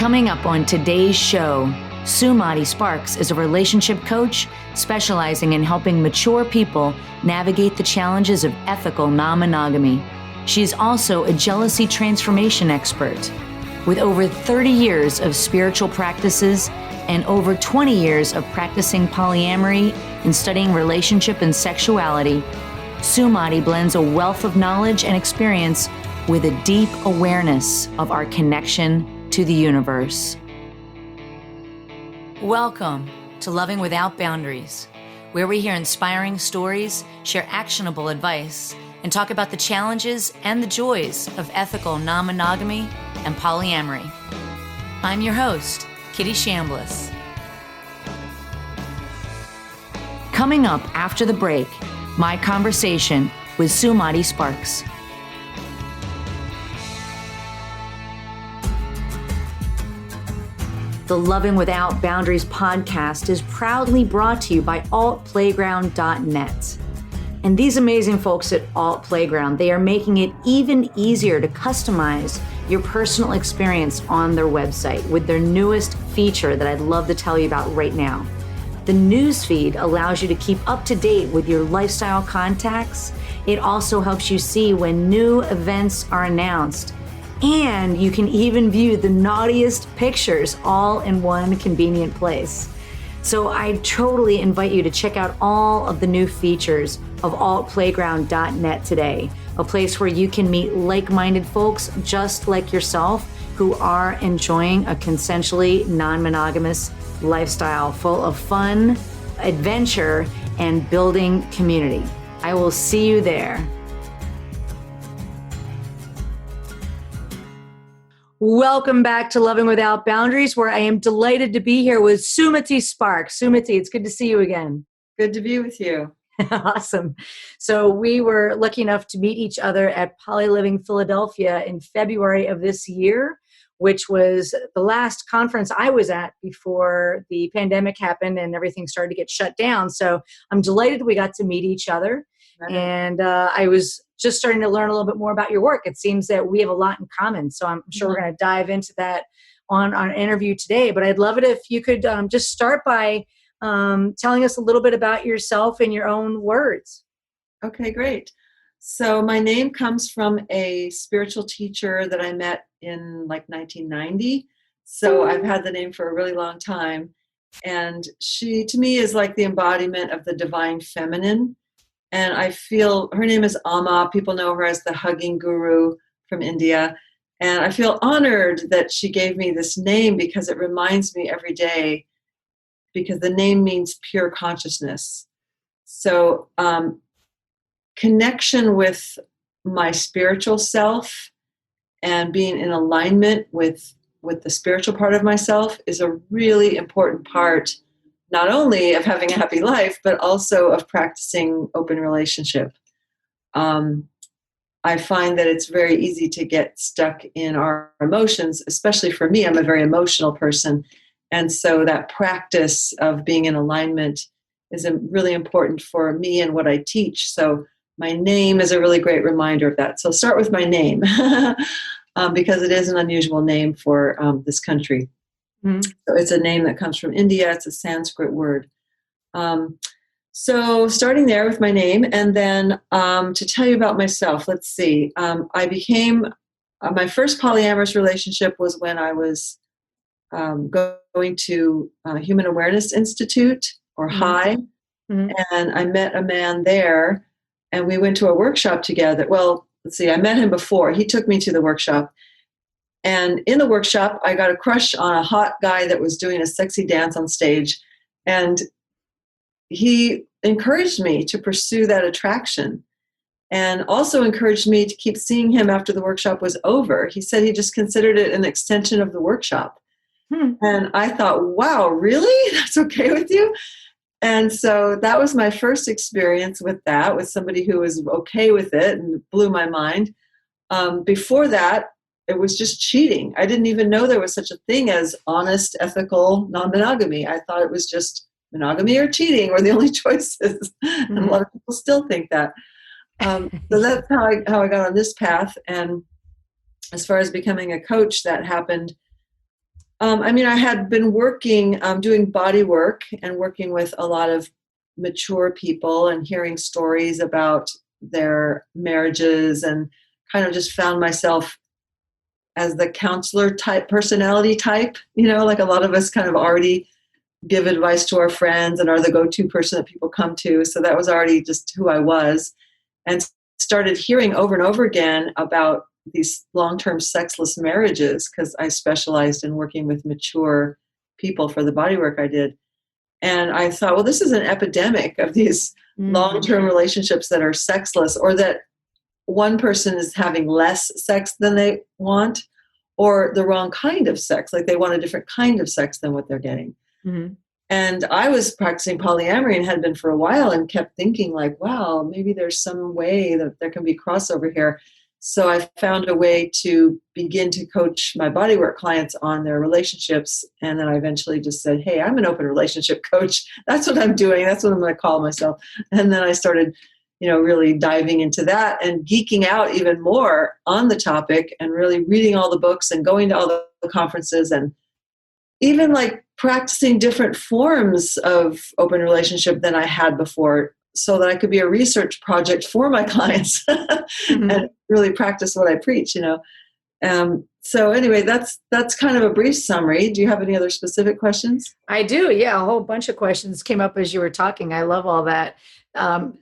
Coming up on today's show, Sumati Sparks is a relationship coach specializing in helping mature people navigate the challenges of ethical non-monogamy. She is also a jealousy transformation expert. With over 30 years of spiritual practices and over 20 years of practicing polyamory and studying relationship and sexuality, Sumati blends a wealth of knowledge and experience with a deep awareness of our connection to the universe. Welcome to Loving Without Boundaries, where we hear inspiring stories, share actionable advice, and talk about the challenges and the joys of ethical non-monogamy and polyamory. I'm your host, Kitty Shambliss. Coming up after the break, my conversation with Sumati Sparks. The Loving Without Boundaries podcast is proudly brought to you by altplayground.net. And these amazing folks at Alt Playground, they are making it even easier to customize your personal experience on their website with their newest feature that I'd love to tell you about right now. The newsfeed allows you to keep up to date with your lifestyle contacts. It also helps you see when new events are announced. And you can even view the naughtiest pictures all in one convenient place. So I totally invite you to check out all of the new features of altplayground.net today, a place where you can meet like-minded folks just like yourself who are enjoying a consensually non-monogamous lifestyle full of fun, adventure, and building community. I will see you there. Welcome back to Loving Without Boundaries, where I am delighted to be here with Sumati Sparks. Sumati, it's good to see you again. Good to be with you. Awesome. So we were lucky enough to meet each other at Poly Living Philadelphia in February of this year, which was the last conference I was at before the pandemic happened and everything started to get shut down. So I'm delighted we got to meet each other. Right. And I was just starting to learn a little bit more about your work. It seems that we have a lot in common. So I'm sure we're going to dive into that on our interview today. But I'd love it if you could just start by telling us a little bit about yourself in your own words. Okay, great. So my name comes from a spiritual teacher that I met in like 1990. So I've had the name for a really long time. And she, to me, is like the embodiment of the divine feminine. And I feel her name is Amma. People know her as the hugging guru from India. And I feel honored that she gave me this name because it reminds me every day, because the name means pure consciousness. So connection with my spiritual self and being in alignment with the spiritual part of myself is a really important part, not only of having a happy life, but also of practicing open relationship. I find that it's very easy to get stuck in our emotions, especially for me. I'm a very emotional person. And so that practice of being in alignment is really important for me and what I teach. So my name is a really great reminder of that. So start with my name because it is an unusual name for this country. Mm-hmm. So it's a name that comes from India. It's a Sanskrit word. So starting there with my name, and then to tell you about myself, let's see. I became, my first polyamorous relationship was when I was going to Human Awareness Institute, or HI, mm-hmm. and I met a man there, and we went to a workshop together. Well, let's see, I met him before. He took me to the workshop. And in the workshop, I got a crush on a hot guy that was doing a sexy dance on stage. And he encouraged me to pursue that attraction and also encouraged me to keep seeing him after the workshop was over. He said he just considered it an extension of the workshop. And I thought, wow, really? That's okay with you? And so that was my first experience with that, with somebody who was okay with it, and blew my mind. Before that, it was just cheating. I didn't even know there was such a thing as honest, ethical non-monogamy. I thought it was just monogamy or cheating were the only choices. Mm-hmm. And a lot of people still think that. So that's how I got on this path. And as far as becoming a coach, that happened I mean, I had been working, doing body work and working with a lot of mature people and hearing stories about their marriages, and kind of just found myself as the counselor type, personality type, like a lot of us kind of already give advice to our friends and are the go-to person that people come to. So that was already just who I was, and started hearing over and over again about these long-term sexless marriages, because I specialized in working with mature people for the bodywork I did. And I thought, well, this is an epidemic of these long-term relationships that are sexless, or that one person is having less sex than they want, or the wrong kind of sex, like they want a different kind of sex than what they're getting. Mm-hmm. And I was practicing polyamory and had been for a while, and kept thinking like, wow, maybe there's some way that there can be crossover here. So I found a way to begin to coach my bodywork clients on their relationships. And then I eventually just said, hey, I'm an open relationship coach. That's what I'm doing. That's what I'm going to call myself. And then I started, really diving into that and geeking out even more on the topic, and really reading all the books and going to all the conferences, and even like practicing different forms of open relationship than I had before, so that I could be a research project for my clients and really practice what I preach, So anyway, that's kind of a brief summary. Do you have any other specific questions? I do. Yeah. A whole bunch of questions came up as you were talking. I love all that.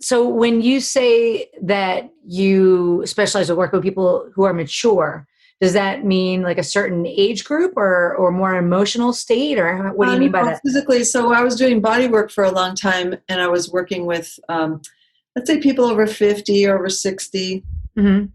So when you say that you specialize in work with people who are mature, does that mean like a certain age group or more emotional state, or what do you mean by that? Physically. So I was doing body work for a long time, and I was working with, let's say, people over 50 or over 60. Mm-hmm.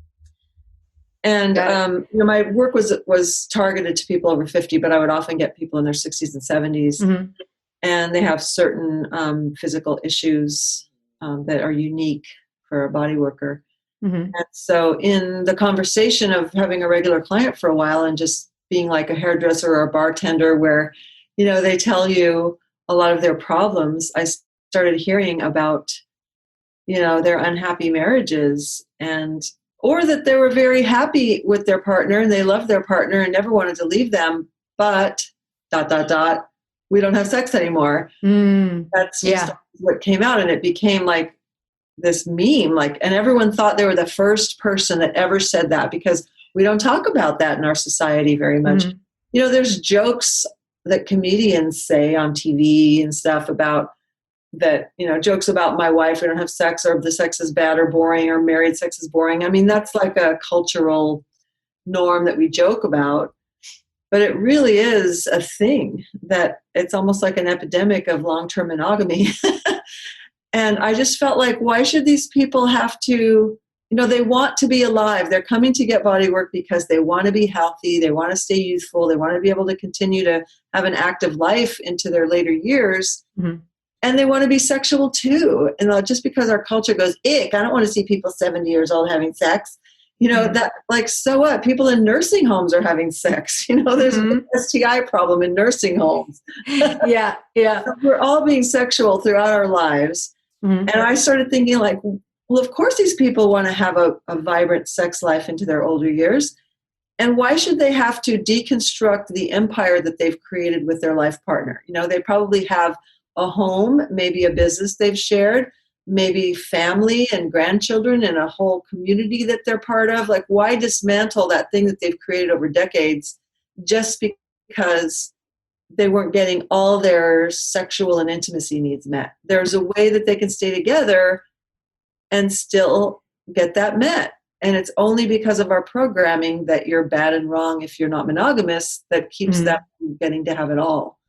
And my work was targeted to people over 50, but I would often get people in their 60s and 70s, and they have certain physical issues that are unique for a body worker. And so in the conversation of having a regular client for a while, and just being like a hairdresser or a bartender where, they tell you a lot of their problems, I started hearing about, their unhappy marriages, or that they were very happy with their partner and they loved their partner and never wanted to leave them, but ... we don't have sex anymore. That's just what came out. And it became like this meme, and everyone thought they were the first person that ever said that, because we don't talk about that in our society very much. There's jokes that comedians say on TV and stuff about that, jokes about my wife, we don't have sex, or the sex is bad or boring, or married sex is boring. I mean, that's like a cultural norm that we joke about, but it really is a thing that it's almost like an epidemic of long-term monogamy. And I just felt like, why should these people have to, they want to be alive. They're coming to get body work because they want to be healthy. They want to stay youthful. They want to be able to continue to have an active life into their later years. And they want to be sexual too. And just because our culture goes, ick, I don't want to see people 70 years old having sex. That, like, so what? People in nursing homes are having sex. There's an STI problem in nursing homes. Yeah. So we're all being sexual throughout our lives. And I started thinking like, well, of course these people want to have a vibrant sex life into their older years. And why should they have to deconstruct the empire that they've created with their life partner? They probably have a home, maybe a business they've shared, maybe family and grandchildren and a whole community that they're part of. Like, why dismantle that thing that they've created over decades just because they weren't getting all their sexual and intimacy needs met? There's a way that they can stay together and still get that met. And it's only because of our programming that you're bad and wrong if you're not monogamous that keeps them from getting to have it all.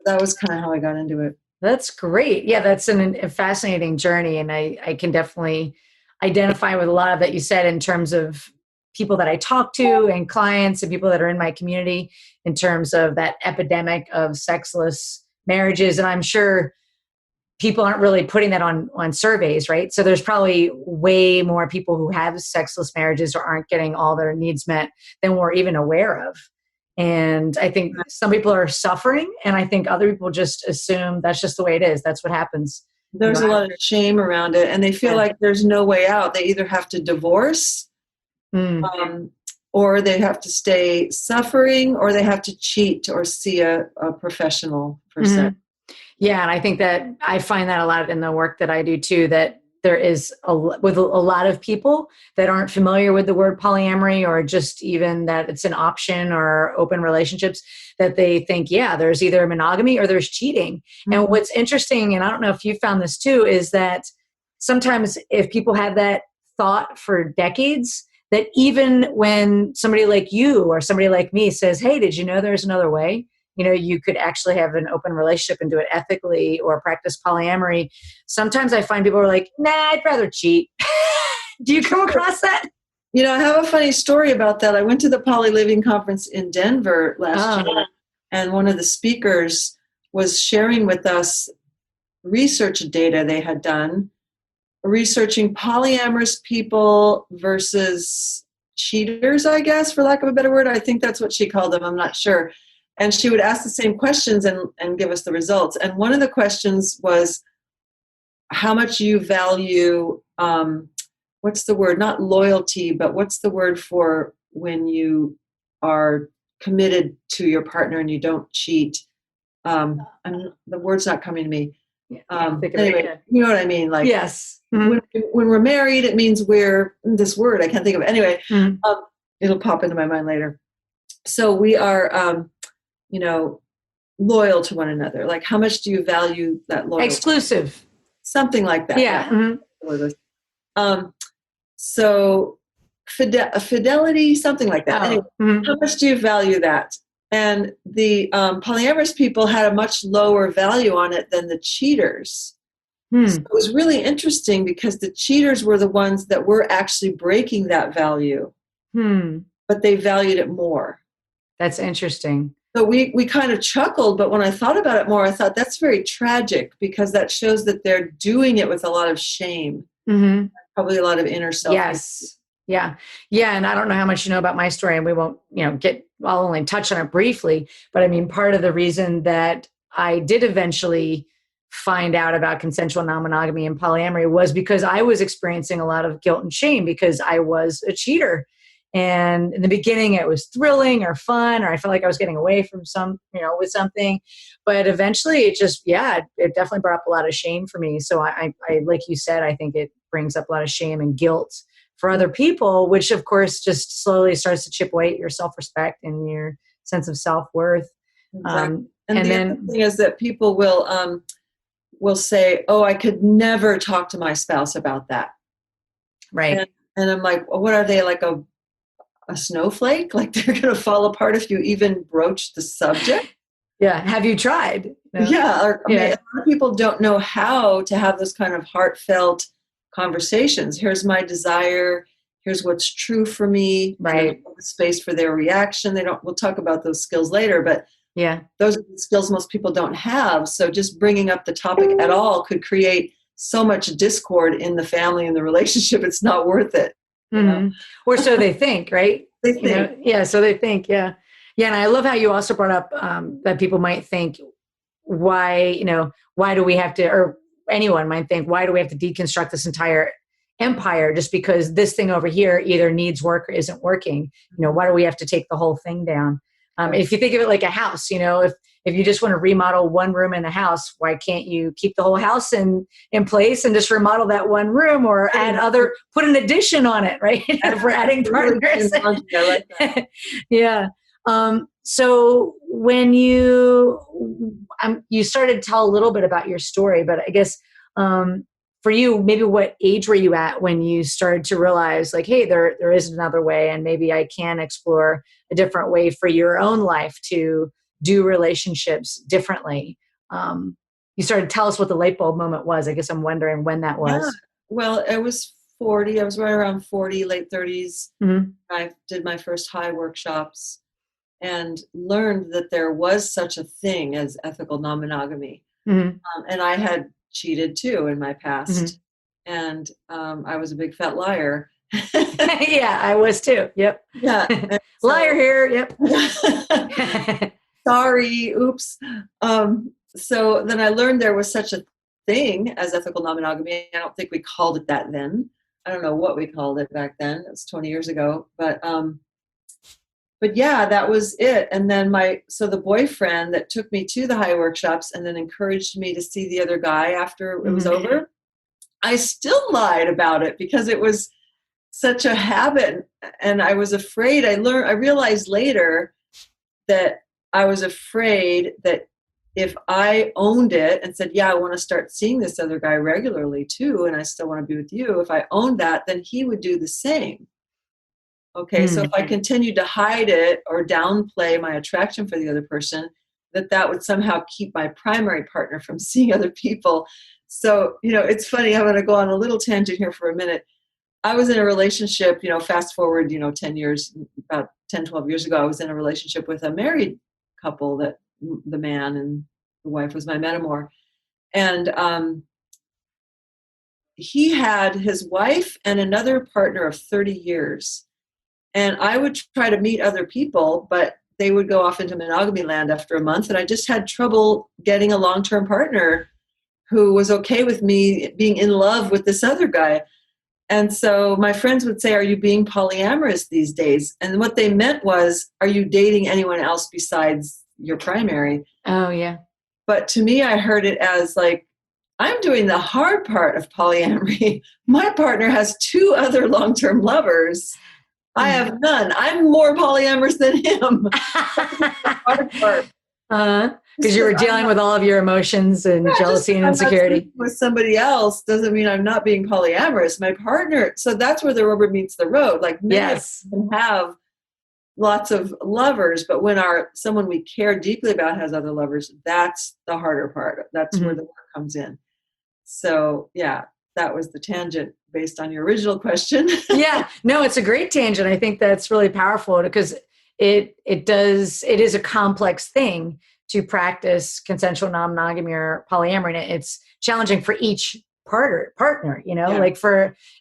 That was kind of how I got into it. That's great. Yeah, that's a fascinating journey. And I can definitely identify with a lot of that you said in terms of people that I talk to and clients and people that are in my community in terms of that epidemic of sexless marriages. And I'm sure people aren't really putting that on surveys, right? So there's probably way more people who have sexless marriages or aren't getting all their needs met than we're even aware of. And I think some people are suffering, and I think other people just assume that's just the way it is. That's what happens. There's a lot of shame around it, and they feel like there's no way out. They either have to divorce, or they have to stay suffering, or they have to cheat or see a professional for sex. Yeah, and I think that I find that a lot in the work that I do too, that there is with a lot of people that aren't familiar with the word polyamory, or just even that it's an option or open relationships, that they think, yeah, there's either monogamy or there's cheating. And what's interesting, and I don't know if you found this too, is that sometimes if people have that thought for decades, that even when somebody like you or somebody like me says, hey, did you know there's another way? You could actually have an open relationship and do it ethically or practice polyamory. Sometimes I find people are like, nah, I'd rather cheat. Do you come across that? I have a funny story about that. I went to the Poly Living Conference in Denver last year, and one of the speakers was sharing with us research data they had done, researching polyamorous people versus cheaters, I guess, for lack of a better word. I think that's what she called them. I'm not sure. And she would ask the same questions and give us the results. And one of the questions was how much you value, what's the word? Not loyalty, but what's the word for when you are committed to your partner and you don't cheat? The word's not coming to me. Anyway, you know what I mean? Like, yes. When we're married, it means we're, this word, I can't think of it. Anyway, it'll pop into my mind later. So we are, loyal to one another. Like, how much do you value that loyalty? Exclusive. Something like that. Yeah. So fidelity, something like that. Anyway, how much do you value that? And the polyamorous people had a much lower value on it than the cheaters. So it was really interesting because the cheaters were the ones that were actually breaking that value, but they valued it more. That's interesting. So we kind of chuckled, but when I thought about it more, I thought that's very tragic because that shows that they're doing it with a lot of shame, probably a lot of inner self. Yes. Yeah. Yeah. And I don't know how much you know about my story, and we won't, I'll only touch on it briefly, but I mean, part of the reason that I did eventually find out about consensual non-monogamy and polyamory was because I was experiencing a lot of guilt and shame because I was a cheater. And in the beginning it was thrilling or fun, or I felt like I was getting away from with something, but eventually it just, it definitely brought up a lot of shame for me. So I like you said, I think it brings up a lot of shame and guilt for other people, which of course just slowly starts to chip away at your self-respect and your sense of self-worth. Exactly. And the other thing is that people will say, oh, I could never talk to my spouse about that. Right. And I'm like, well, what are they, like a snowflake? Like they're going to fall apart if you even broach the subject? Yeah. Have you tried? No. Yeah. A lot of people don't know how to have those kind of heartfelt conversations. Here's my desire. Here's what's true for me. Right. Space for their reaction. We'll talk about those skills later, but those are the skills most people don't have. So just bringing up the topic at all could create so much discord in the family and the relationship. It's not worth it. Or so they think, right? They think. So they think, yeah. And I love how you also brought up that people might think, why do we have to, or anyone might think, why do we have to deconstruct this entire empire just because this thing over here either needs work or isn't working? Why do we have to take the whole thing down? If you think of it like a house, if you just want to remodel one room in the house, why can't you keep the whole house in place and just remodel that one room, or put an addition on it, right? If we're adding partners. Yeah. So when you started to tell a little bit about your story, but I guess for you, maybe what age were you at when you started to realize, like, hey, there is another way, and maybe I can explore a different way for your own life to do relationships differently? You started to tell us what the light bulb moment was. I guess I'm wondering when that was. Yeah. Well, I was 40. I was right around 40, late 30s. I did my first high workshops and learned that there was such a thing as ethical non-monogamy. And I had cheated too in my past. And I was a big fat liar. Yeah, I was too. Yep. Yeah. Liar here. Yep. Sorry. Oops. So then I learned there was such a thing as ethical non-monogamy. I don't think we called it that then. I don't know what we called it back then. It was 20 years ago. But but yeah, that was it. And then the boyfriend that took me to the high workshops and then encouraged me to see the other guy after it was over, I still lied about it because it was such a habit, and I was afraid. I realized later that I was afraid that if I owned it and said, yeah, I want to start seeing this other guy regularly too, and I still want to be with you, if I owned that, then he would do the same. Okay, so if I continued to hide it or downplay my attraction for the other person, that would somehow keep my primary partner from seeing other people. So, it's funny. I'm going to go on a little tangent here for a minute. I was in a relationship, fast forward, 10 years, about 10, 12 years ago, I was in a relationship with a married couple that the man and the wife was my metamor. And he had his wife and another partner of 30 years. And I would try to meet other people, but they would go off into monogamy land after a month. And I just had trouble getting a long-term partner who was okay with me being in love with this other guy. And so my friends would say, are you being polyamorous these days? And what they meant was, are you dating anyone else besides your primary? Oh, yeah. But to me, I heard it as like, I'm doing the hard part of polyamory. My partner has 2 other long-term lovers. I have none. I'm more polyamorous than him. Hard part. Because you were dealing with all of your emotions and jealousy and insecurity. With somebody else doesn't mean I'm not being polyamorous. My partner, so that's where the rubber meets the road. Like many of us can have lots of lovers, but when someone we care deeply about has other lovers, that's the harder part. That's where the work comes in. So yeah, that was the tangent based on your original question. Yeah, no, it's a great tangent. I think that's really powerful because it is a complex thing to practice consensual non-monogamy or polyamory. And it's challenging for each partner, like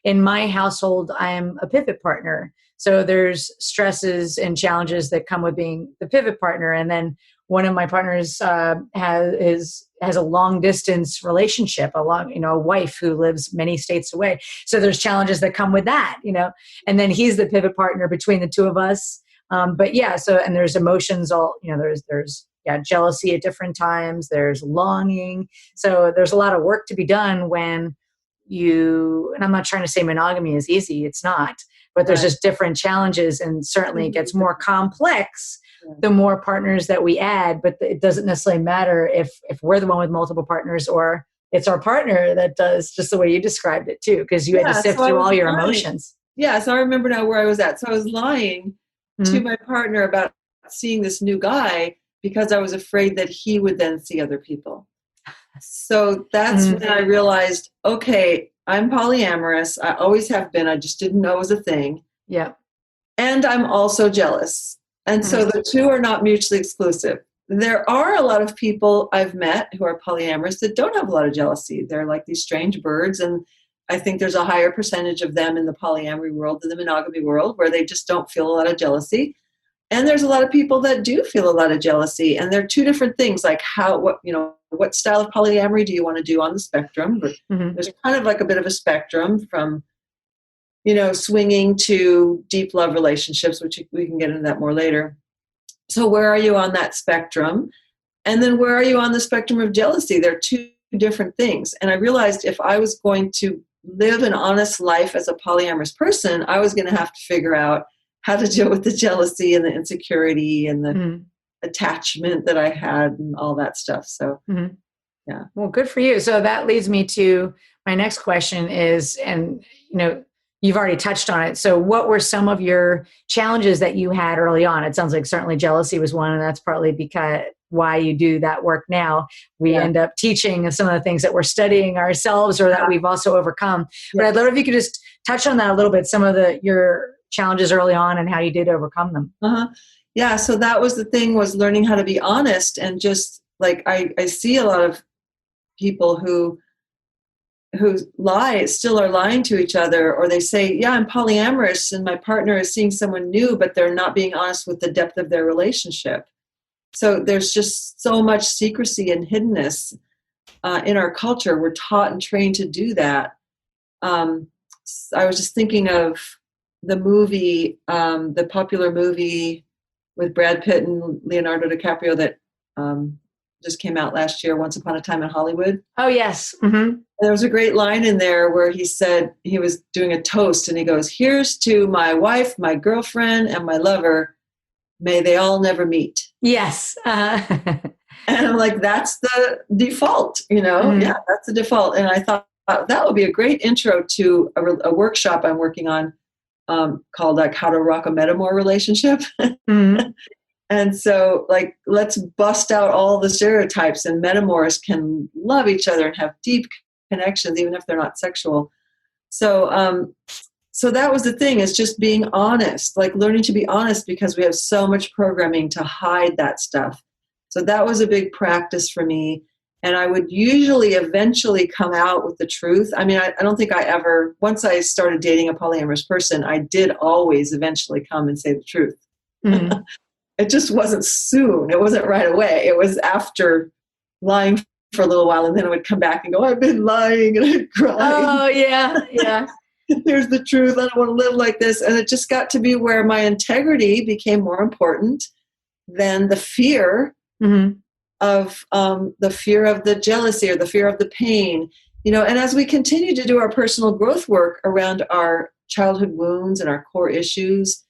in my household, I'm a pivot partner. So there's stresses and challenges that come with being the pivot partner. And then one of my partners has a long distance relationship, a wife who lives many states away. So there's challenges that come with that, and then he's the pivot partner between the 2 of us. But yeah, and there's emotions there's jealousy at different times. There's longing. So there's a lot of work to be done when and I'm not trying to say monogamy is easy. It's not, but there's just different challenges, and certainly it gets more complex the more partners that we add. But it doesn't necessarily matter if we're the one with multiple partners or it's our partner that does, just the way you described it too, because you had to sift through all your emotions. Yeah, so I remember now where I was at. So I was lying to my partner about seeing this new guy because I was afraid that he would then see other people. So that's when I realized, okay, I'm polyamorous. I always have been. I just didn't know it was a thing. Yeah. And I'm also jealous. And so the 2 are not mutually exclusive. There are a lot of people I've met who are polyamorous that don't have a lot of jealousy. They're like these strange birds. And I think there's a higher percentage of them in the polyamory world than the monogamy world, where they just don't feel a lot of jealousy. And there's a lot of people that do feel a lot of jealousy. And they're 2 different things, like what style of polyamory do you want to do on the spectrum? But there's kind of like a bit of a spectrum from, swinging to deep love relationships, which we can get into that more later. So where are you on that spectrum? And then where are you on the spectrum of jealousy? They're 2 different things. And I realized if I was going to live an honest life as a polyamorous person, I was going to have to figure out how to deal with the jealousy and the insecurity and the attachment that I had and all that stuff. So, yeah. Well, good for you. So that leads me to my next question is, and, you've already touched on it. So what were some of your challenges that you had early on? It sounds like certainly jealousy was one, and that's partly because why you do that work now. We end up teaching some of the things that we're studying ourselves or that we've also overcome. But I'd love if you could just touch on that a little bit, some of your challenges early on and how you did overcome them. Yeah, so that was the thing, was learning how to be honest. And just like I see a lot of people who still are lying to each other, or they say, yeah, I'm polyamorous and my partner is seeing someone new, but they're not being honest with the depth of their relationship. So there's just so much secrecy and hiddenness in our culture. We're taught and trained to do that. I was just thinking of the movie, the popular movie with Brad Pitt and Leonardo DiCaprio that just came out last year, Once Upon a Time in Hollywood. Oh, yes. Mm-hmm. There was a great line in there where he said he was doing a toast and he goes, "Here's to my wife, my girlfriend, and my lover. May they all never meet." Yes. And I'm like, that's the default, Mm-hmm. Yeah, that's the default. And I thought that would be a great intro to a workshop I'm working on called like How to Rock a Metamor Relationship. Mm-hmm. And so, like, let's bust out all the stereotypes, and metamors can love each other and have deep connections, even if they're not sexual. So, so that was the thing, is just being honest, like learning to be honest, because we have so much programming to hide that stuff. So that was a big practice for me. And I would usually eventually come out with the truth. I mean, I don't think I ever, once I started dating a polyamorous person, I did always eventually come and say the truth. Mm-hmm. It just wasn't soon. It wasn't right away. It was after lying for a little while, and then I would come back and go, "I've been lying," and I'd cry. Oh, yeah. Yeah. Here's the truth. I don't want to live like this. And it just got to be where my integrity became more important than the fear Mm-hmm. of the jealousy or the fear of the pain. And as we continue to do our personal growth work around our childhood wounds and our core issues,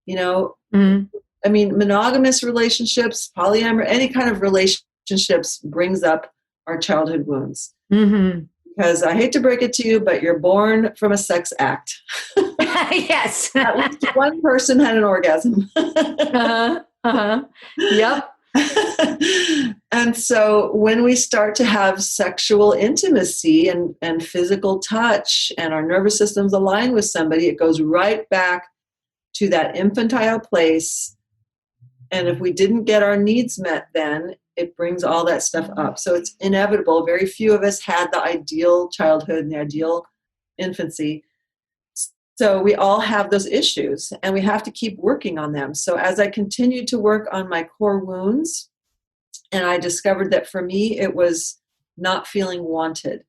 Mm-hmm. I mean, monogamous relationships, polyamory, any kind of relationships brings up our childhood wounds. Mm-hmm. Because I hate to break it to you, but you're born from a sex act. Yes. At least one person had an orgasm. Uh-huh. Uh-huh. Yep. And so when we start to have sexual intimacy and physical touch, and our nervous systems align with somebody, it goes right back to that infantile place. And if we didn't get our needs met, then it brings all that stuff up. So it's inevitable. Very few of us had the ideal childhood and the ideal infancy. So we all have those issues, and we have to keep working on them. So as I continued to work on my core wounds, and I discovered that for me, it was not feeling wanted.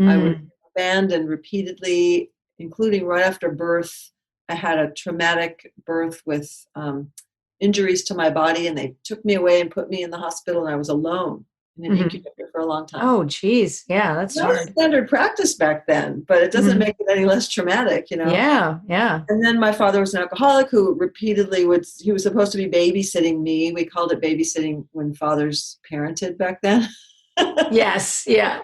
Mm-hmm. I was abandoned repeatedly, including right after birth. I had a traumatic birth with injuries to my body, and they took me away and put me in the hospital, and I was alone in an incubator for a long time. Oh, geez. Yeah, that's hard. Standard practice back then, but it doesn't make it any less traumatic, Yeah, yeah. And then my father was an alcoholic who repeatedly he was supposed to be babysitting me. We called it babysitting when fathers parented back then. Yes, yeah.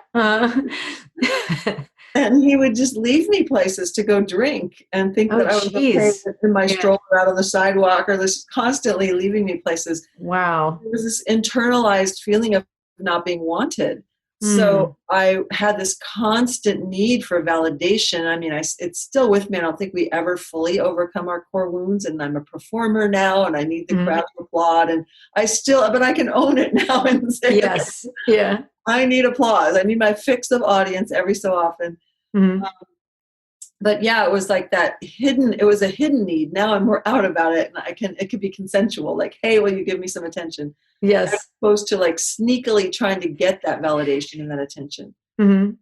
And he would just leave me places to go drink and think that I was okay in my stroller out on the sidewalk, or this constantly leaving me places. Wow. There was this internalized feeling of not being wanted. So I had this constant need for validation. I mean, it's still with me. I don't think we ever fully overcome our core wounds, and I'm a performer now, and I need the crowd to applaud, and but I can own it now and say, yes, yeah. I need applause. I need my fix of audience every so often. Mm-hmm. But yeah, it was like it was a hidden need. Now I'm more out about it, and it could be consensual. Like, hey, will you give me some attention? Yes. As opposed to like sneakily trying to get that validation and that attention. Mm-hmm.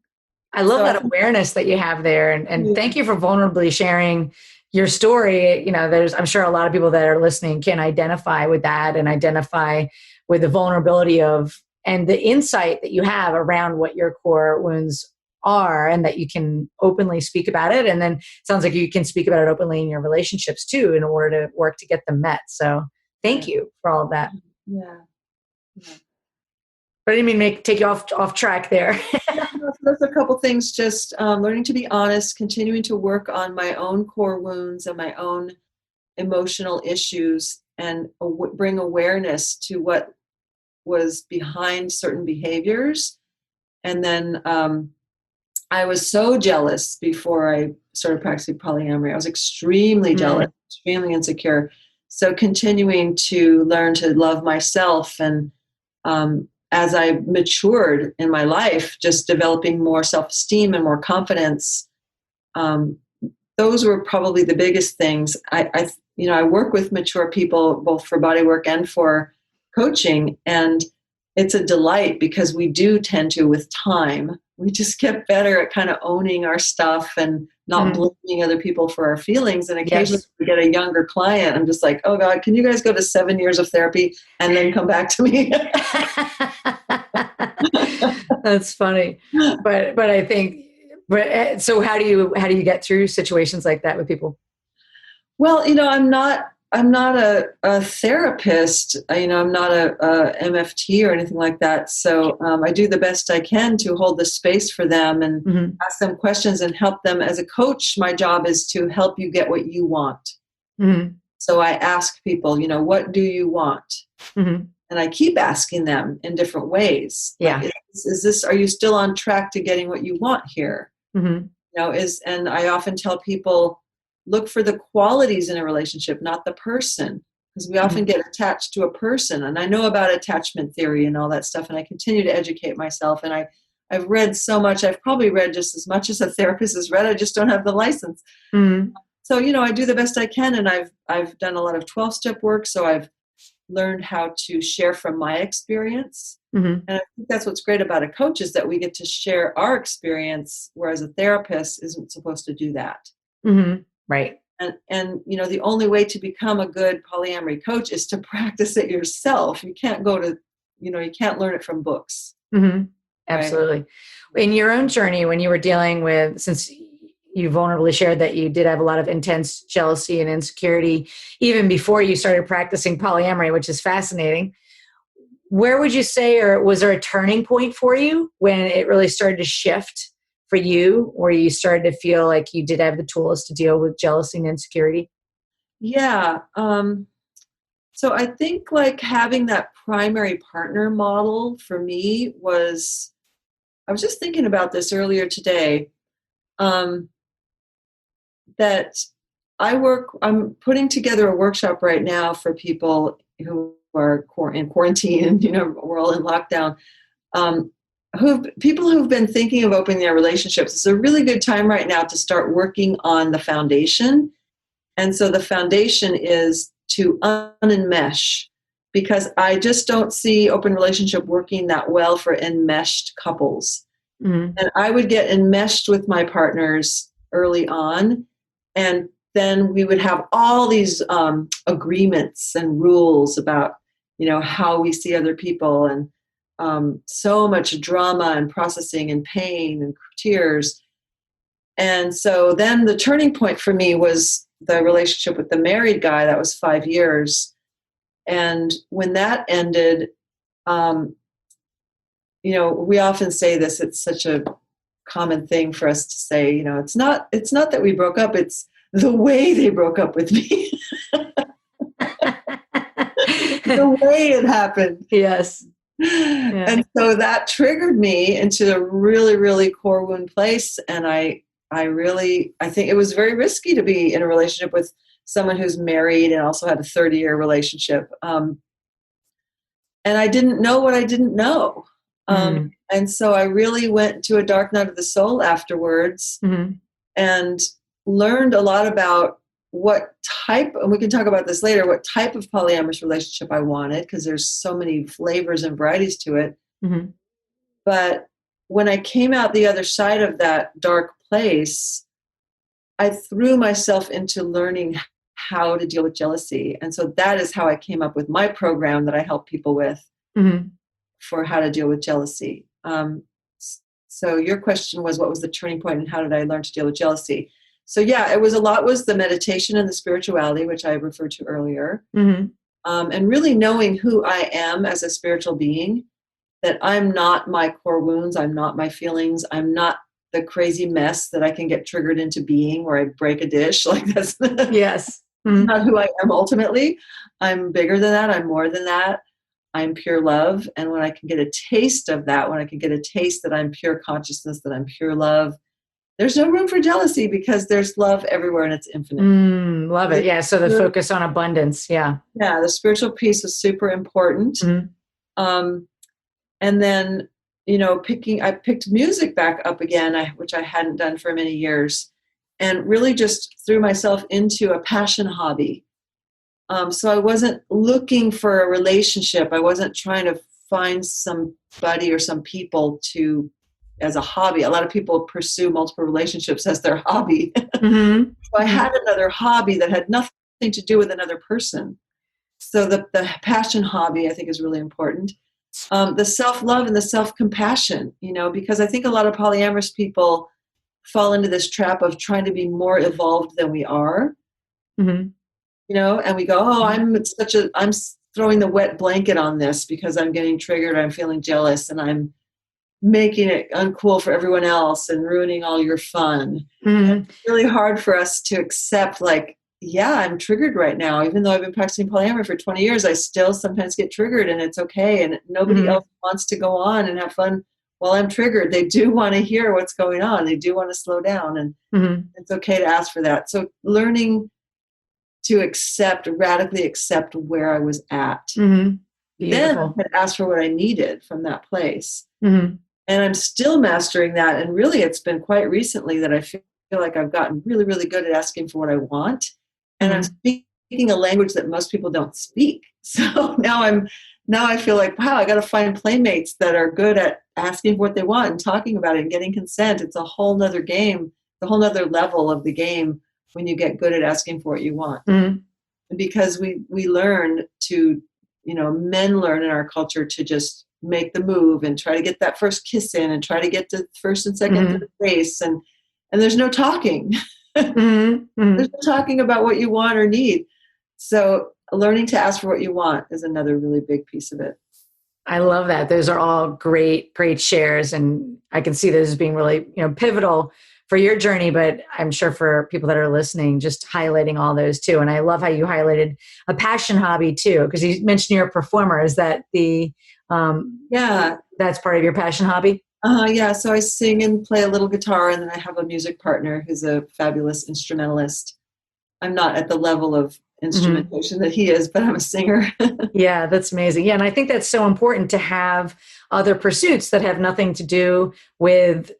I love that awareness that you have there. And thank you for vulnerably sharing your story. I'm sure a lot of people that are listening can identify with that and identify with the vulnerability and the insight that you have around what your core wounds are, and that you can openly speak about it. And then it sounds like you can speak about it openly in your relationships too, in order to work to get them met. So thank you for all of that. Yeah. But I didn't mean take you off track there. There's a couple things, just learning to be honest, continuing to work on my own core wounds and my own emotional issues, and bring awareness to what was behind certain behaviors. And then I was so jealous before I started practicing polyamory. I was extremely jealous, extremely insecure. So continuing to learn to love myself, and as I matured in my life, just developing more self-esteem and more confidence. Those were probably the biggest things. I work with mature people both for body work and for coaching, and it's a delight because we do tend to, with time, we just get better at kind of owning our stuff and not blaming other people for our feelings. And occasionally we get a younger client. I'm just like, oh God, can you guys go to 7 years of therapy and then come back to me? That's funny. But I think, so how do you get through situations like that with people? Well, I'm not a therapist. I'm not a MFT or anything like that. So I do the best I can to hold the space for them and ask them questions and help them. As a coach, my job is to help you get what you want. So I ask people, what do you want? And I keep asking them in different ways. Yeah. Like, are you still on track to getting what you want here? And I often tell people, look for the qualities in a relationship, not the person, because we often get attached to a person. And I know about attachment theory and all that stuff, and I continue to educate myself. And I've read so much. I've probably read just as much as a therapist has read. I just don't have the license. So, I do the best I can, and I've done a lot of 12-step work, so I've learned how to share from my experience. And I think that's what's great about a coach is that we get to share our experience, whereas a therapist isn't supposed to do that. Right. And the only way to become a good polyamory coach is to practice it yourself. You can't go to, you can't learn it from books. Absolutely. Right? In your own journey, when you were dealing with, since you vulnerably shared that you did have a lot of intense jealousy and insecurity, even before you started practicing polyamory, which is fascinating. Where would you say, or was there a turning point for you when it really started to shift for you, where you started to feel like you did have the tools to deal with jealousy and insecurity? Yeah. So I think like having that primary partner model for me was, I was just thinking about this earlier today, that I'm putting together a workshop right now for people who are in quarantine and, we're all in lockdown. People who've been thinking of opening their relationships. It's a really good time right now to start working on the foundation. And so the foundation is to unenmesh, because I just don't see open relationship working that well for enmeshed couples. And I would get enmeshed with my partners early on, and then we would have all these agreements and rules about, how we see other people, and so much drama and processing and pain and tears. And so then the turning point for me was the relationship with the married guy. That was 5 years. And when that ended, we often say this, it's such a common thing for us to say, it's not that we broke up, it's the way they broke up with me. The way it happened. Yes. Yeah. And so that triggered me into a really, really core wound place. And I think it was very risky to be in a relationship with someone who's married and also had a 30-year relationship. And I didn't know what I didn't know. And so I really went to a dark night of the soul afterwards and learned a lot about what type, and we can talk about this later, what type of polyamorous relationship I wanted, because there's so many flavors and varieties to it. But when I came out the other side of that dark place, I threw myself into learning how to deal with jealousy. And so that is how I came up with my program that I help people with for how to deal with jealousy. So your question was, what was the turning point and how did I learn to deal with jealousy? So yeah, it was the meditation and the spirituality, which I referred to earlier. And really knowing who I am as a spiritual being, that I'm not my core wounds, I'm not my feelings, I'm not the crazy mess that I can get triggered into being where I break a dish. Like that's Yes. not who I am ultimately. I'm bigger than that, I'm more than that. I'm pure love. And when I can get a taste of that, when I can get a taste that I'm pure consciousness, that I'm pure love, there's no room for jealousy because there's love everywhere and it's infinite. Love it. Yeah. So the focus on abundance. Yeah. Yeah. The spiritual piece was super important. And then, I picked music back up again, which I hadn't done for many years, and really just threw myself into a passion hobby. So I wasn't looking for a relationship. I wasn't trying to find somebody or some people to as a hobby. A lot of people pursue multiple relationships as their hobby. Mm-hmm. So I had another hobby that had nothing to do with another person. So the passion hobby, I think, is really important. The self-love and the self-compassion, because I think a lot of polyamorous people fall into this trap of trying to be more evolved than we are, Mm-hmm. and we go, oh, I'm throwing the wet blanket on this because I'm getting triggered, I'm feeling jealous, and I'm making it uncool for everyone else and ruining all your fun. Mm-hmm. It's really hard for us to accept, like, yeah, I'm triggered right now. Even though I've been practicing polyamory for 20 years, I still sometimes get triggered, and it's okay. And nobody else wants to go on and have fun while I'm triggered. They do want to hear what's going on. They do want to slow down, and it's okay to ask for that. So learning to radically accept where I was at. Mm-hmm. Then I could ask for what I needed from that place. Mm-hmm. And I'm still mastering that. And really, it's been quite recently that I feel like I've gotten really, really good at asking for what I want. And I'm speaking a language that most people don't speak. So now I feel like, wow, I got to find playmates that are good at asking for what they want and talking about it and getting consent. It's a whole nother game, the whole nother level of the game when you get good at asking for what you want. Mm-hmm. Because we learn to, men learn in our culture to just make the move and try to get that first kiss in and try to get to first and second to the face. And there's no talking. There's no talking about what you want or need. So learning to ask for what you want is another really big piece of it. I love that. Those are all great, great shares. And I can see those as being really, pivotal for your journey, but I'm sure for people that are listening, just highlighting all those too. And I love how you highlighted a passion hobby too, because you mentioned you're a performer. Is that that's part of your passion hobby? Yeah. So I sing and play a little guitar, and then I have a music partner who's a fabulous instrumentalist. I'm not at the level of instrumentation that he is, but I'm a singer. Yeah, that's amazing. Yeah. And I think that's so important to have other pursuits that have nothing to do with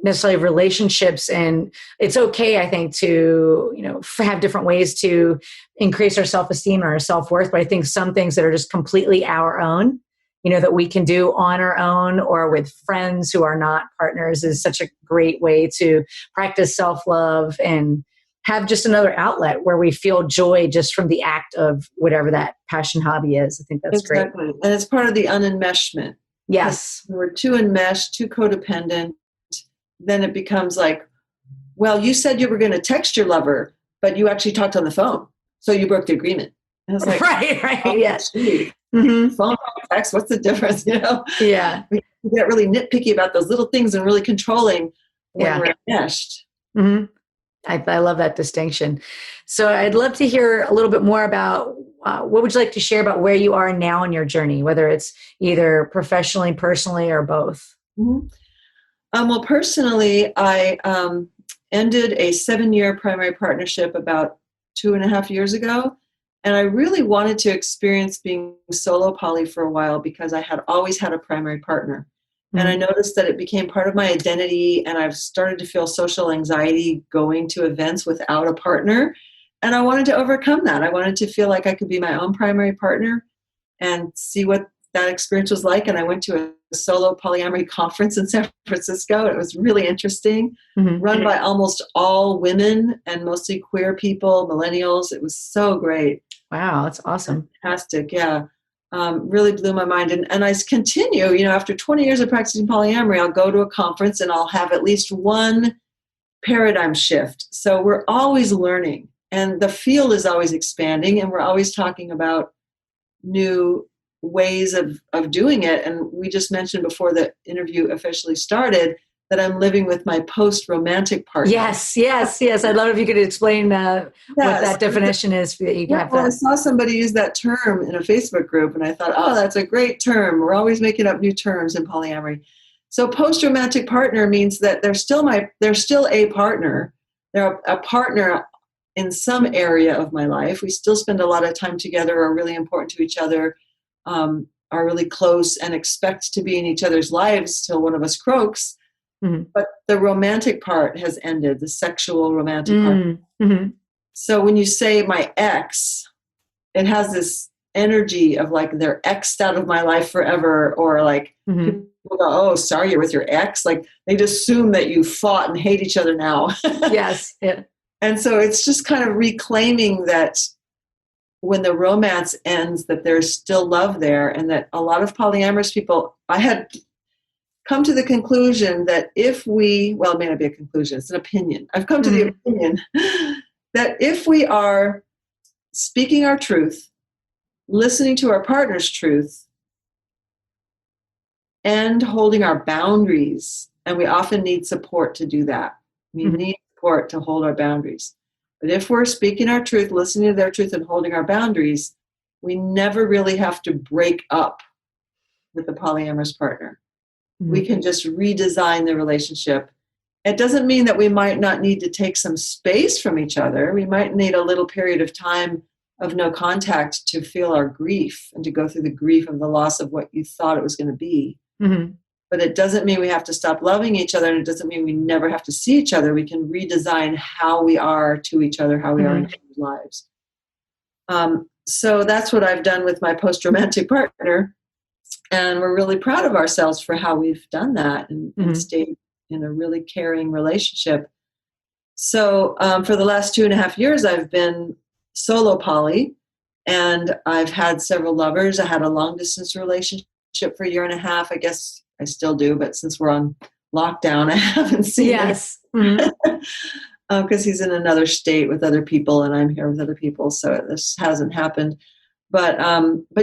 necessarily relationships. And it's okay, I think, to, have different ways to increase our self-esteem or our self-worth. But I think some things that are just completely our own, that we can do on our own or with friends who are not partners is such a great way to practice self-love and have just another outlet where we feel joy just from the act of whatever that passion hobby is. I think that's great. And it's part of the unenmeshment. Yes. When we're too enmeshed, too codependent, then it becomes like, well, you said you were going to text your lover, but you actually talked on the phone. So you broke the agreement. And it's like, right. Oh, yes. Phone, text, what's the difference? Yeah. We get really nitpicky about those little things and really controlling when we're enmeshed. Mm-hmm. I love that distinction. So I'd love to hear a little bit more about what would you like to share about where you are now in your journey, whether it's either professionally, personally, or both? Mm-hmm. Well, personally, I ended a 7-year primary partnership about 2.5 years ago. And I really wanted to experience being solo poly for a while because I had always had a primary partner. And I noticed that it became part of my identity, and I've started to feel social anxiety going to events without a partner. And I wanted to overcome that. I wanted to feel like I could be my own primary partner and see what that experience was like. And I went to a solo polyamory conference in San Francisco. It was really interesting, run by almost all women and mostly queer people, millennials. It was so great. Wow, that's awesome. Fantastic, yeah. Really blew my mind. And I continue, after 20 years of practicing polyamory, I'll go to a conference and I'll have at least one paradigm shift. So we're always learning, and the field is always expanding, and we're always talking about new ways of doing it. And we just mentioned before the interview officially started that I'm living with my post-romantic partner. Yes. I'd love if you could explain what that definition is. That you have I saw somebody use that term in a Facebook group, and I thought, oh, that's a great term. We're always making up new terms in polyamory. So post-romantic partner means that they're still a partner. They're a partner in some area of my life. We still spend a lot of time together, are really important to each other, are really close, and expect to be in each other's lives till one of us croaks. But the romantic part has ended, the sexual romantic part. So when you say my ex, it has this energy of like they're X'd out of my life forever, or like people people go, oh, sorry, you're with your ex. Like they just assume that you fought and hate each other now. Yes. Yeah. And so it's just kind of reclaiming that when the romance ends, that there's still love there, and that a lot of polyamorous people, I had come to the conclusion that if we, well, it may not be a conclusion, it's an opinion. I've come to the opinion that if we are speaking our truth, listening to our partner's truth, and holding our boundaries, and we often need support to do that. We need support to hold our boundaries. But if we're speaking our truth, listening to their truth, and holding our boundaries, we never really have to break up with the polyamorous partner. We can just redesign the relationship. It doesn't mean that we might not need to take some space from each other. We might need a little period of time of no contact to feel our grief and to go through the grief of the loss of what you thought it was going to be. But it doesn't mean we have to stop loving each other, and it doesn't mean we never have to see each other. We can redesign how we are to each other, how we are in each other's lives. So that's what I've done with my post-romantic partner. And we're really proud of ourselves for how we've done that and stayed in a really caring relationship. So for the last 2.5 years, I've been solo poly, and I've had several lovers. I had a long-distance relationship for 1.5 years. I guess I still do, but since we're on lockdown, I haven't seen him. Because he's in another state with other people, and I'm here with other people, so this hasn't happened. But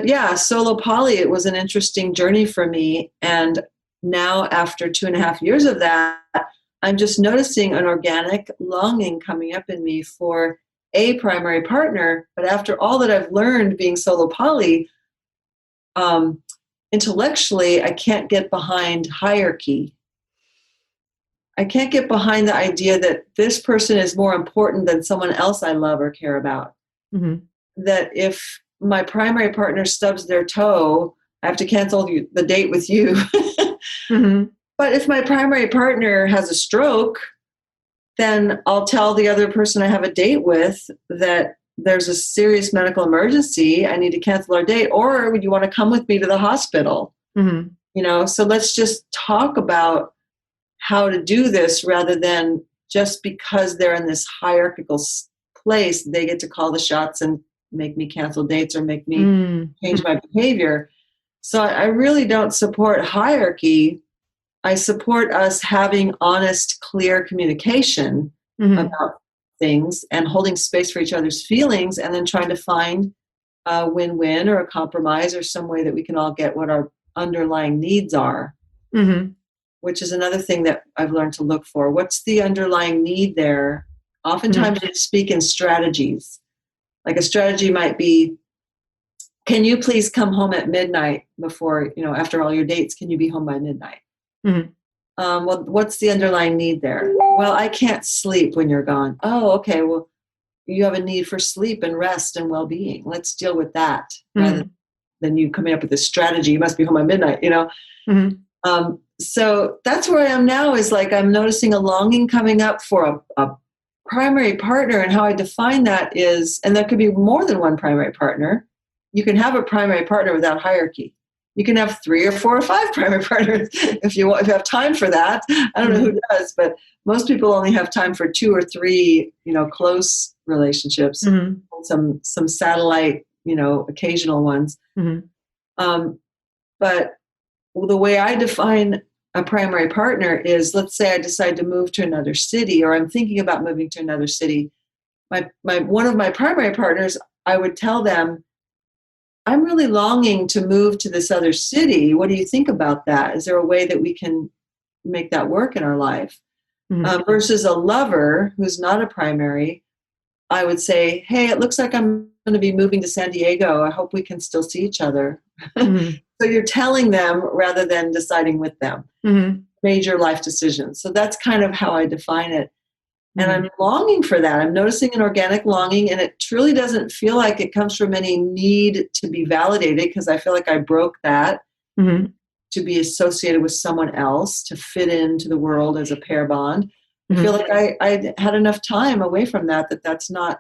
yeah, solo poly, it was an interesting journey for me. And now after 2.5 years of that, I'm just noticing an organic longing coming up in me for a primary partner. But after all that I've learned being solo poly, intellectually, I can't get behind hierarchy. I can't get behind the idea that this person is more important than someone else I love or care about. That if my primary partner stubs their toe, I have to cancel the date with you. But if my primary partner has a stroke, then I'll tell the other person I have a date with that there's a serious medical emergency. I need to cancel our date. Or would you want to come with me to the hospital? So let's just talk about how to do this, rather than just because they're in this hierarchical place, they get to call the shots and make me cancel dates or make me change my behavior. So I really don't support hierarchy. I support us having honest, clear communication about things and holding space for each other's feelings, and then trying to find a win-win or a compromise or some way that we can all get what our underlying needs are, which is another thing that I've learned to look for. What's the underlying need there? Oftentimes we speak in strategies. Like a strategy might be, can you please come home at midnight before, after all your dates, can you be home by midnight? Well, what's the underlying need there? Well, I can't sleep when you're gone. Oh, okay. Well, you have a need for sleep and rest and well-being. Let's deal with that rather than you coming up with this strategy. You must be home by midnight, So that's where I am now, is like I'm noticing a longing coming up for a primary partner, and how I define that is, and there could be more than one primary partner. You can have a primary partner without hierarchy. You can have 3 or 4 or 5 primary partners if you have time for that. I don't know who does, but most people only have time for 2 or 3, close relationships, some satellite, occasional ones. But the way I define a primary partner is, let's say I decide to move to another city, or I'm thinking about moving to another city. One of my primary partners, I would tell them, I'm really longing to move to this other city. What do you think about that? Is there a way that we can make that work in our life? Versus a lover who's not a primary, I would say, hey, it looks like I'm going to be moving to San Diego. I hope we can still see each other. So you're telling them rather than deciding with them. Major life decisions. So that's kind of how I define it. And I'm longing for that. I'm noticing an organic longing, and it truly doesn't feel like it comes from any need to be validated, because I feel like I broke that to be associated with someone else, to fit into the world as a pair bond. I feel like I had enough time away from that's not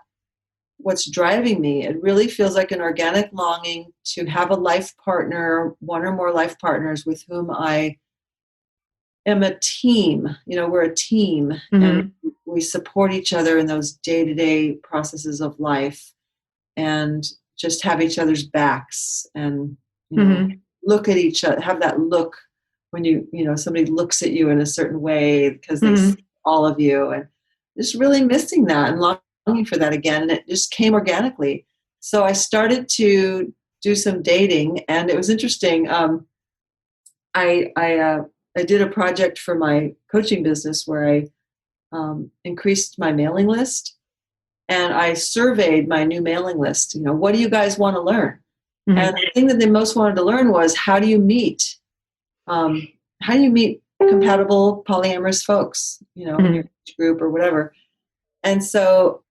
what's driving me. It really feels like an organic longing to have a life partner, one or more life partners with whom I am a team. We're a team, and we support each other in those day-to-day processes of life, and just have each other's backs, and look at each other, have that look when somebody looks at you in a certain way because they see all of you, and just really missing that and longing for that again. And it just came organically. So I started to do some dating, and it was interesting. I did a project for my coaching business where I increased my mailing list, and I surveyed my new mailing list. What do you guys want to learn? And the thing that they most wanted to learn was, how do you meet compatible polyamorous folks, in your group or whatever. And so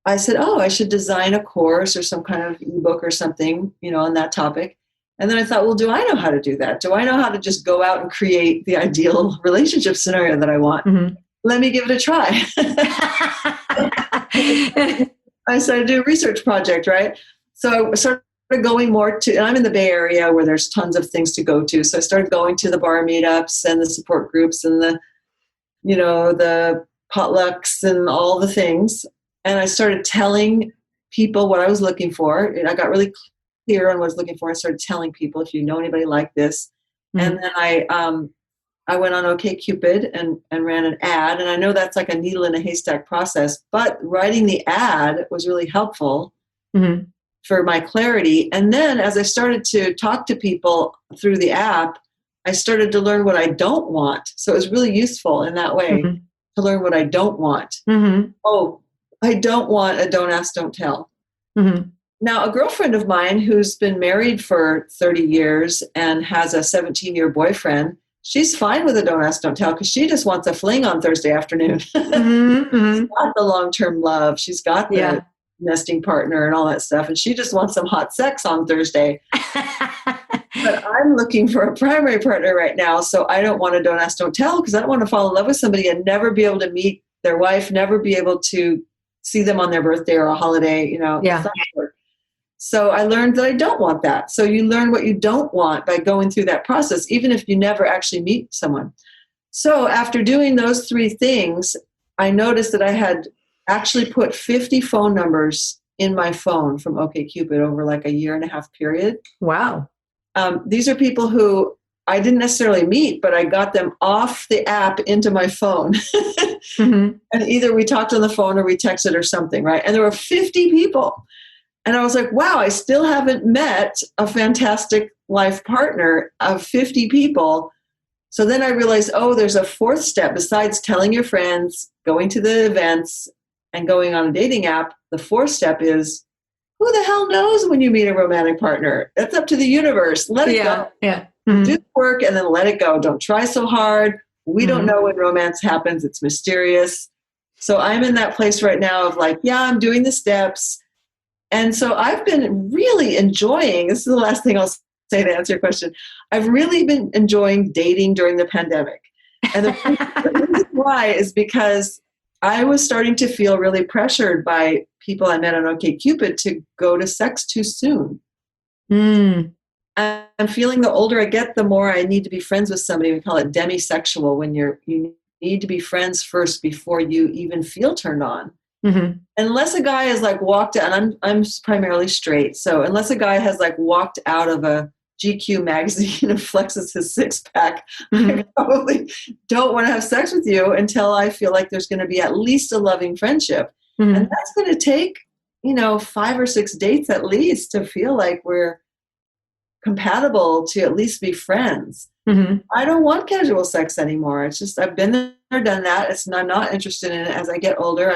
I said, I should design a course or some kind of ebook or something, on that topic. And then I thought, well, do I know how to do that? Do I know how to just go out and create the ideal relationship scenario that I want? Let me give it a try. I started to do a research project, right? So I started going more to, and I'm in the Bay Area where there's tons of things to go to. So I started going to the bar meetups and the support groups and the potlucks and all the things. And I started telling people what I was looking for. And I got really clear on what I was looking for. I started telling people, if you know anybody like this. And then I went on OkCupid and ran an ad. And I know that's like a needle in a haystack process, but writing the ad was really helpful for my clarity. And then as I started to talk to people through the app, I started to learn what I don't want. So it was really useful in that way to learn what I don't want. Oh, I don't want a don't ask, don't tell. Now, a girlfriend of mine who's been married for 30 years and has a 17-year boyfriend, she's fine with a don't ask, don't tell, because she just wants a fling on Thursday afternoon. She's got the long-term love. She's got the nesting partner and all that stuff, and she just wants some hot sex on Thursday. But I'm looking for a primary partner right now, so I don't want to don't ask, don't tell, because I don't want to fall in love with somebody and never be able to meet their wife, never be able to see them on their birthday or a holiday, So I learned that I don't want that. So you learn what you don't want by going through that process, even if you never actually meet someone. So after doing those three things, I noticed that I had actually put 50 phone numbers in my phone from OkCupid over like a 1.5 year period. Wow. These are people who I didn't necessarily meet, but I got them off the app into my phone. And either we talked on the phone or we texted or something, right? And there were 50 people. And I was like, wow, I still haven't met a fantastic life partner of 50 people. So then I realized, there's a fourth step besides telling your friends, going to the events, and going on a dating app. The fourth step is, who the hell knows when you meet a romantic partner? That's up to the universe. Let it go. Do the work and then let it go. Don't try so hard. We don't know when romance happens. It's mysterious. So I'm in that place right now of like, I'm doing the steps. And so I've been really enjoying, this is the last thing I'll say to answer your question. I've really been enjoying dating during the pandemic. And the reason why is because I was starting to feel really pressured by people I met on OkCupid to go to sex too soon. I'm feeling the older I get, the more I need to be friends with somebody. We call it demisexual, when you need to be friends first before you even feel turned on. Unless a guy has like walked out, and I'm primarily straight, so unless a guy has like walked out of a GQ magazine and flexes his six-pack, I probably don't want to have sex with you until I feel like there's going to be at least a loving friendship. And that's going to take, 5 or 6 dates at least to feel like we're compatible to at least be friends. I don't want casual sex anymore. It's just, I've been there, done that. I'm not interested in it as I get older.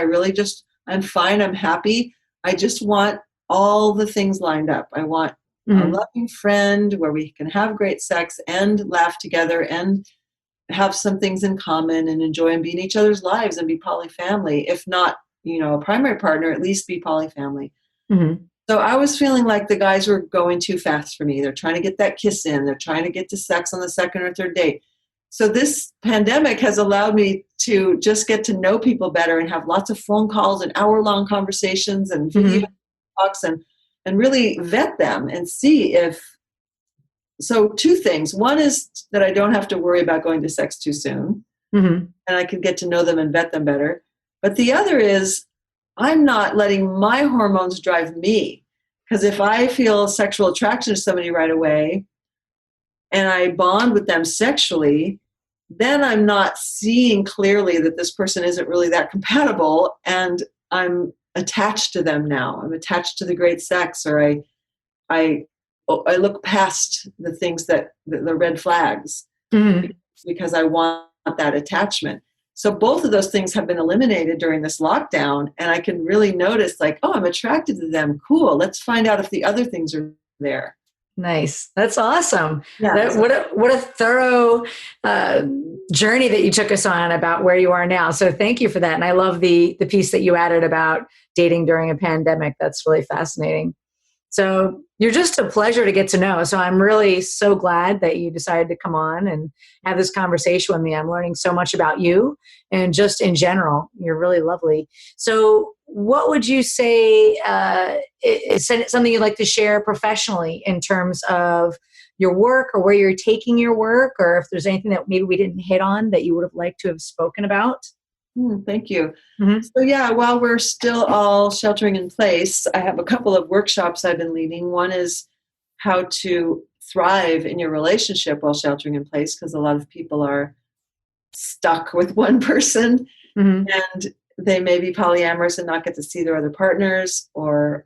I'm fine. I'm happy. I just want all the things lined up. I want a loving friend where we can have great sex and laugh together and have some things in common and enjoy and be in each other's lives and be polyfamily. If not, a primary partner, at least be polyfamily. So I was feeling like the guys were going too fast for me. They're trying to get that kiss in. They're trying to get to sex on the second or third date. So this pandemic has allowed me to just get to know people better and have lots of phone calls and hour-long conversations and video talks and really vet them and see if so two things. One is that I don't have to worry about going to sex too soon, Mm-hmm. and I can get to know them and vet them better. But the other is I'm not letting my hormones drive me. Because if I feel sexual attraction to somebody right away and I bond with them sexually, then I'm not seeing clearly that this person isn't really that compatible, and I'm attached to them now. I'm attached to the great sex, or I look past the things that the red flags Mm-hmm. because I want that attachment. So both of those things have been eliminated during this lockdown, and I can really notice, like, oh, I'm attracted to them. Cool. Let's find out if the other things are there. Nice. That's awesome. Yeah. What a thorough journey that you took us on about where you are now. So thank you for that. And I love the piece that you added about dating during a pandemic. That's really fascinating. So you're just a pleasure to get to know. So I'm really so glad that you decided to come on and have this conversation with me. I'm learning so much about you and just in general. You're really lovely. So what would you say is something you'd like to share professionally in terms of your work or where you're taking your work, or if there's anything that maybe we didn't hit on that you would have liked to have spoken about? Thank you. Mm-hmm. So yeah, while we're still all sheltering in place, I have a couple of workshops I've been leading. One is how to thrive in your relationship while sheltering in place, because a lot of people are stuck with one person, Mm-hmm. and they may be polyamorous and not get to see their other partners, or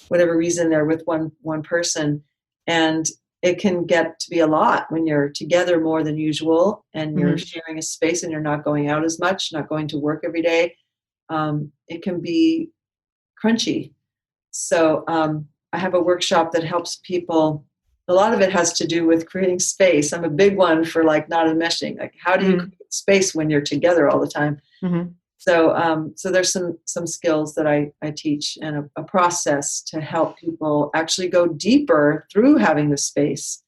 whatever reason they're with one person. And it can get to be a lot when you're together more than usual, and you're sharing a space and you're not going out as much, not going to work every day. It can be crunchy. So I have a workshop that helps people. A lot of it has to do with creating space. I'm a big one for like not enmeshing. Like, how do you create space when you're together all the time? Mm-hmm. So there's some skills that I teach, and a process to help people actually go deeper through having the space,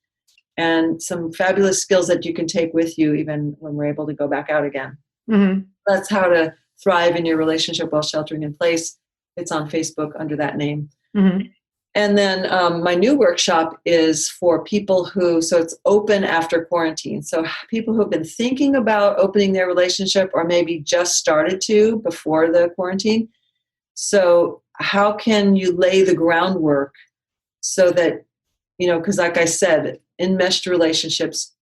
and some fabulous skills that you can take with you even when we're able to go back out again. Mm-hmm. That's how to thrive in your relationship while sheltering in place. It's on Facebook under that name. Mm-hmm. And then my new workshop is for people so it's open after quarantine. So people who have been thinking about opening their relationship, or maybe just started to before the quarantine. So how can you lay the groundwork so that, because like I said, enmeshed relationships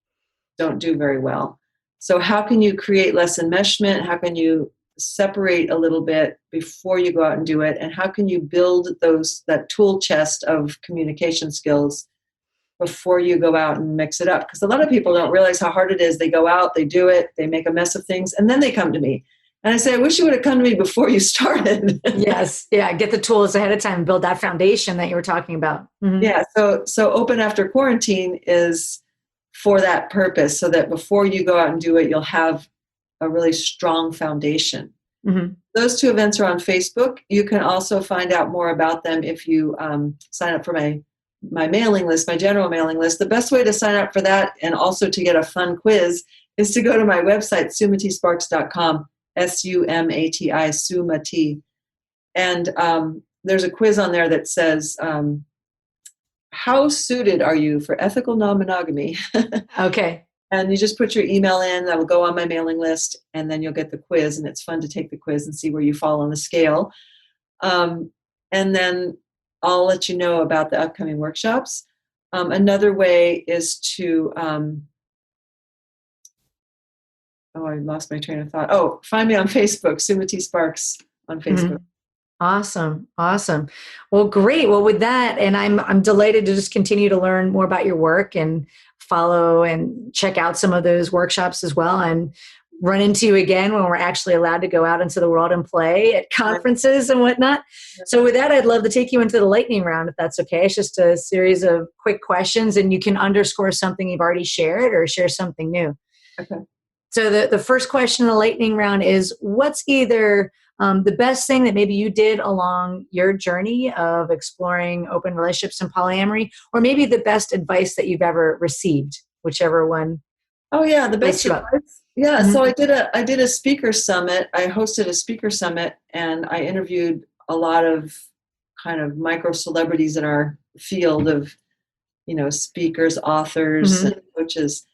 don't do very well. So how can you create less enmeshment? How can you separate a little bit before you go out and do it? And how can you build that tool chest of communication skills before you go out and mix it up? Because a lot of people don't realize how hard it is. They go out, they do it, they make a mess of things, and then they come to me. And I say, I wish you would have come to me before you started. Yes. Yeah. Get the tools ahead of time and build that foundation that you were talking about. Mm-hmm. Yeah. So open after quarantine is for that purpose, so that before you go out and do it, you'll have a really strong foundation. Mm-hmm. Those two events are on Facebook. You can also find out more about them if you sign up for my mailing list, my general mailing list. The best way to sign up for that, and also to get a fun quiz, is to go to my website, sumatisparks.com, SUMATI, Sumati. And there's a quiz on there that says, how suited are you for ethical non-monogamy? Okay. And you just put your email in, that will go on my mailing list, and then you'll get the quiz, and it's fun to take the quiz and see where you fall on the scale. And then I'll let you know about the upcoming workshops. Another way is to, I lost my train of thought. Oh, find me on Facebook, Sumati Sparks on Facebook. Mm-hmm. Awesome. Awesome. Well, great. Well, with that, and I'm delighted to just continue to learn more about your work and follow and check out some of those workshops as well, and run into you again when we're actually allowed to go out into the world and play at conferences and whatnot. So with that, I'd love to take you into the lightning round, if that's okay. It's just a series of quick questions, and you can underscore something you've already shared or share something new. Okay. So the first question in the lightning round is, what's either the best thing that maybe you did along your journey of exploring open relationships and polyamory, or maybe the best advice that you've ever received, whichever one. Oh yeah, the best advice. Yeah, Mm-hmm. so I did a speaker summit. I hosted a speaker summit, and I interviewed a lot of kind of micro celebrities in our field of speakers, authors, Mhm. and coaches.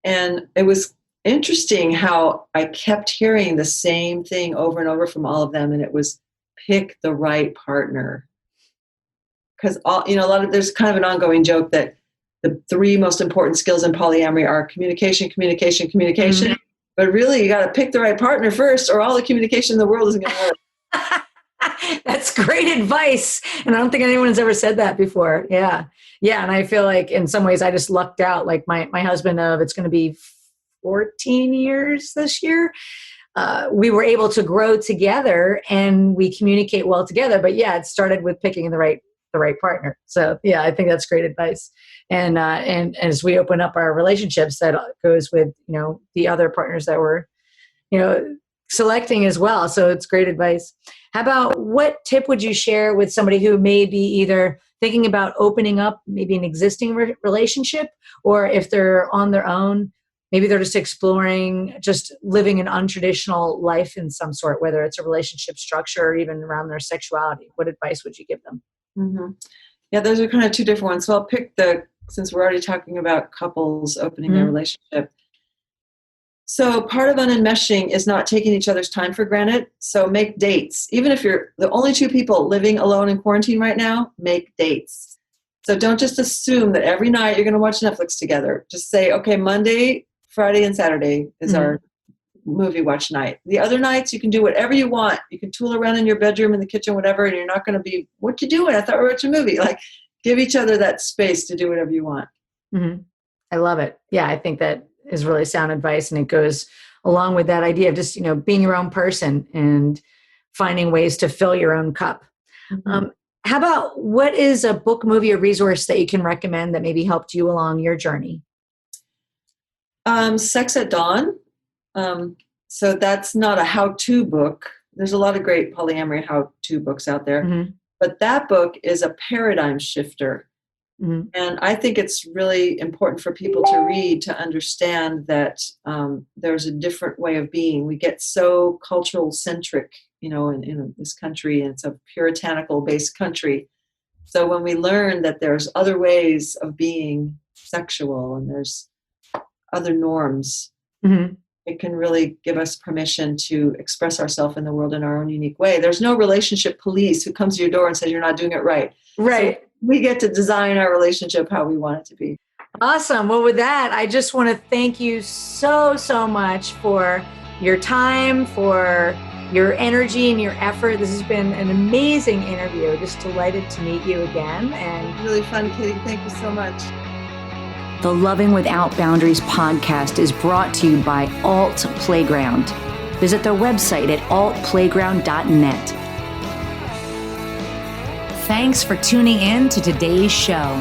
And it was interesting how I kept hearing the same thing over and over from all of them. And it was pick the right partner. Because there's kind of an ongoing joke that the three most important skills in polyamory are communication, communication, communication. Mhm. But really, you got to pick the right partner first, or all the communication in the world isn't going to work. That's great advice. And I don't think anyone's ever said that before. Yeah. Yeah. And I feel like in some ways I just lucked out. Like my husband of it's going to be 14 years this year. We were able to grow together and we communicate well together. But yeah, it started with picking the right partner. So yeah, I think that's great advice. And as we open up our relationships, that goes with, the other partners that we're, selecting as well. So it's great advice. How about what tip would you share with somebody who may be either thinking about opening up maybe an existing relationship, or if they're on their own, maybe they're just exploring just living an untraditional life in some sort, whether it's a relationship structure or even around their sexuality? What advice would you give them? Mm-hmm. Yeah, those are kind of two different ones. So I'll pick since we're already talking about couples opening their relationship. So part of unenmeshing is not taking each other's time for granted. So make dates. Even if you're the only two people living alone in quarantine right now, make dates. So don't just assume that every night you're going to watch Netflix together. Just say, okay, Monday, Friday, and Saturday is our movie watch night. The other nights you can do whatever you want. You can tool around in your bedroom, in the kitchen, whatever, and you're not going to be, what you doing? I thought we were watching a movie. Like, give each other that space to do whatever you want. Mm-hmm. I love it. Yeah, I think that is really sound advice, and it goes along with that idea of just being your own person and finding ways to fill your own cup. Mm-hmm. How about what is a book, movie, or resource that you can recommend that maybe helped you along your journey? Sex at Dawn. So that's not a how-to book. There's a lot of great polyamory how-to books out there, but that book is a paradigm shifter. And I think it's really important for people to read to understand that there's a different way of being. We get so cultural centric, in this country, and it's a puritanical based country. So when we learn that there's other ways of being sexual and there's other norms, it can really give us permission to express ourselves in the world in our own unique way. There's no relationship police who comes to your door and says you're not doing it right. Right. So we get to design our relationship how we want it to be. Awesome. Well, with that, I just want to thank you so, so much for your time, for your energy and your effort. This has been an amazing interview. Just delighted to meet you again. And really fun, Kitty. Thank you so much. The Loving Without Boundaries podcast is brought to you by Alt Playground. Visit their website at altplayground.net. Thanks for tuning in to today's show.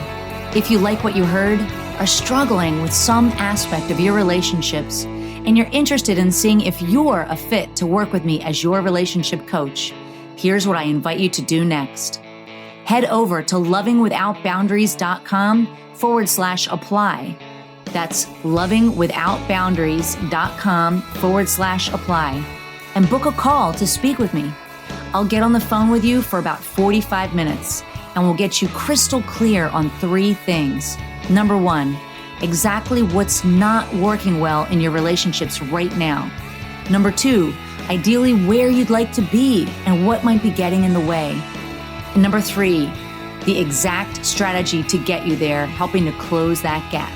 If you like what you heard, are struggling with some aspect of your relationships, and you're interested in seeing if you're a fit to work with me as your relationship coach, here's what I invite you to do next. Head over to lovingwithoutboundaries.com/apply. That's lovingwithoutboundaries.com/apply, and book a call to speak with me. I'll get on the phone with you for about 45 minutes, and we'll get you crystal clear on 3 things. Number 1, exactly what's not working well in your relationships right now. Number 2, ideally where you'd like to be and what might be getting in the way. And number 3, the exact strategy to get you there, helping to close that gap.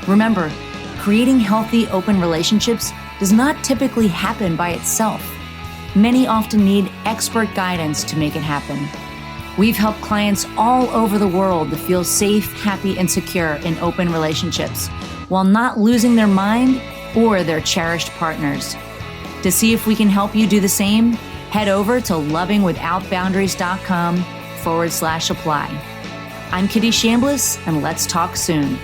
Remember, creating healthy, open relationships does not typically happen by itself. Many often need expert guidance to make it happen. We've helped clients all over the world to feel safe, happy, and secure in open relationships while not losing their mind or their cherished partners. To see if we can help you do the same, head over to lovingwithoutboundaries.com/apply. I'm Kitty Chambliss, and let's talk soon.